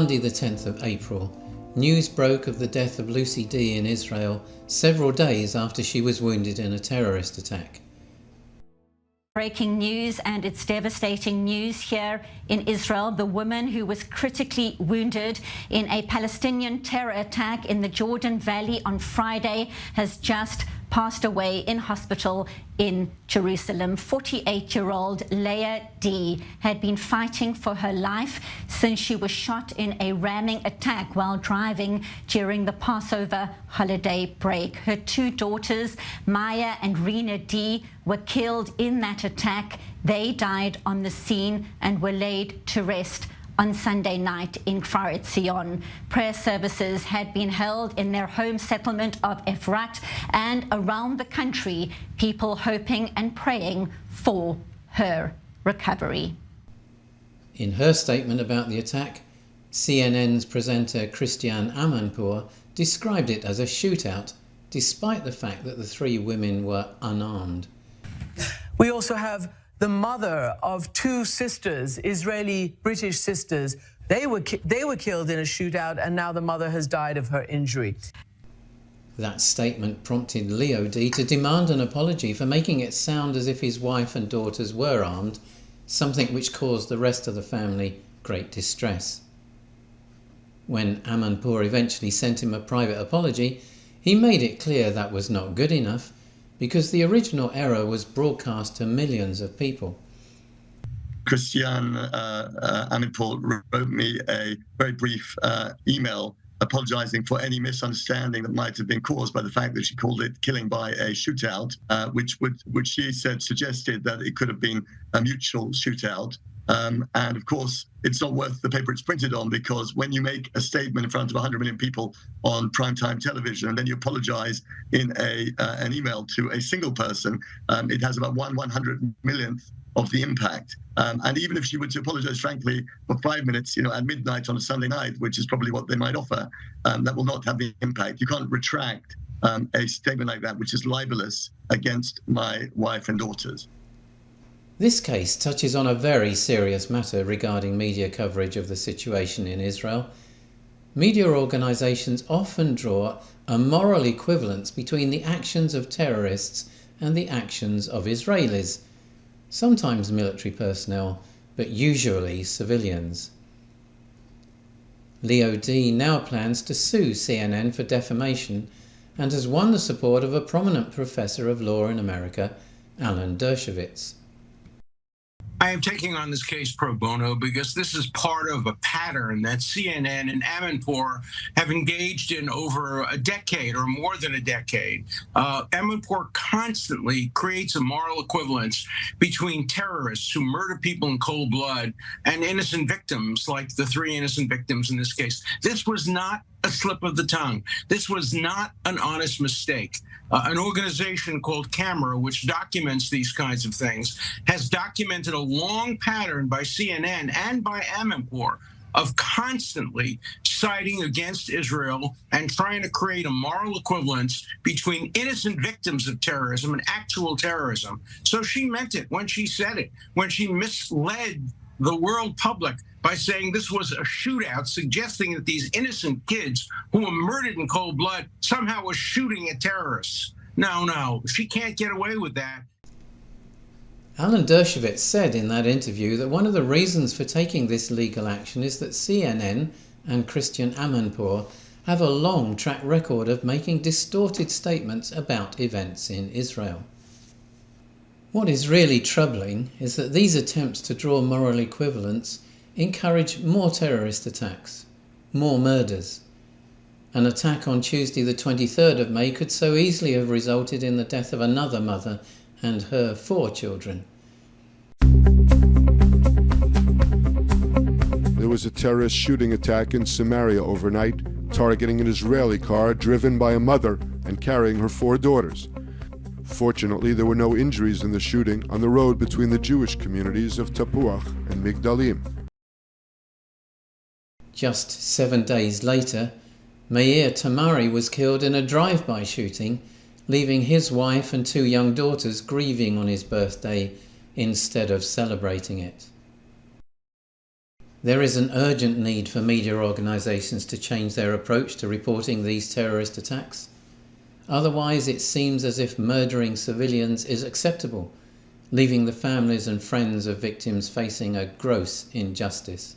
Monday the 10th of April, news broke of the death of Lucy D in Israel several days after she was wounded in a terrorist attack. Breaking news, and it's devastating news here in Israel. The woman who was critically wounded in a Palestinian terror attack in the Jordan Valley on Friday has just passed away in hospital in Jerusalem. 48-year-old Leah D had been fighting for her life since she was shot in a ramming attack while driving during the Passover holiday break. Her two daughters, Maya and Rena D, were killed in that attack. They died on the scene and were laid to rest on Sunday night in Kfar Etzion. Prayer services had been held in their home settlement of Efrat and around the country, people hoping and praying for her recovery. In her statement about the attack, CNN's presenter Christiane Amanpour described it as a shootout, despite the fact that the three women were unarmed. We also have the mother of two sisters, Israeli-British sisters. They were killed in a shootout, and now the mother has died of her injury. That statement prompted Leo D to demand an apology for making it sound as if his wife and daughters were armed, something which caused the rest of the family great distress. When Amanpour eventually sent him a private apology, he made it clear that was not good enough, because the original error was broadcast to millions of people. Christiane Amanpour wrote me a very brief email apologizing for any misunderstanding that might have been caused by the fact that she called it killing by a shootout, which she said suggested that it could have been a mutual shootout. And of course, it's not worth the paper it's printed on, because when you make a statement in front of 100 million people on primetime television and then you apologize in an email to a single person, it has about 1/100 millionth of the impact. And even if she were to apologize frankly for 5 minutes, at midnight on a Sunday night, which is probably what they might offer, that will not have the impact. You can't retract a statement like that, which is libelous against my wife and daughters. This case touches on a very serious matter regarding media coverage of the situation in Israel. Media organisations often draw a moral equivalence between the actions of terrorists and the actions of Israelis, sometimes military personnel, but usually civilians. Leo D now plans to sue CNN for defamation and has won the support of a prominent professor of law in America, Alan Dershowitz. I am taking on this case pro bono because this is part of a pattern that CNN and Amanpour have engaged in over a decade or more than a decade. Amanpour constantly creates a moral equivalence between terrorists who murder people in cold blood and innocent victims, like the three innocent victims in this case. This was not a slip of the tongue. This was not an honest mistake. An organization called Camera, which documents these kinds of things, has documented a long pattern by CNN and by Amanpour of constantly siding against Israel and trying to create a moral equivalence between innocent victims of terrorism and actual terrorism. So she meant it when she said it, when she misled the world public by saying this was a shootout, suggesting that these innocent kids who were murdered in cold blood somehow were shooting at terrorists. No, she can't get away with that. Alan Dershowitz said in that interview that one of the reasons for taking this legal action is that CNN and Christiane Amanpour have a long track record of making distorted statements about events in Israel. What is really troubling is that these attempts to draw moral equivalence encourage more terrorist attacks, more murders. An attack on Tuesday the 23rd of May could so easily have resulted in the death of another mother and her 4 children. There was a terrorist shooting attack in Samaria overnight, targeting an Israeli car driven by a mother and carrying her 4 daughters. Fortunately, there were no injuries in the shooting on the road between the Jewish communities of Tapuach and Migdalim. Just 7 days later, Meir Tamari was killed in a drive-by shooting, leaving his wife and 2 young daughters grieving on his birthday instead of celebrating it. There is an urgent need for media organisations to change their approach to reporting these terrorist attacks. Otherwise, it seems as if murdering civilians is acceptable, leaving the families and friends of victims facing a gross injustice.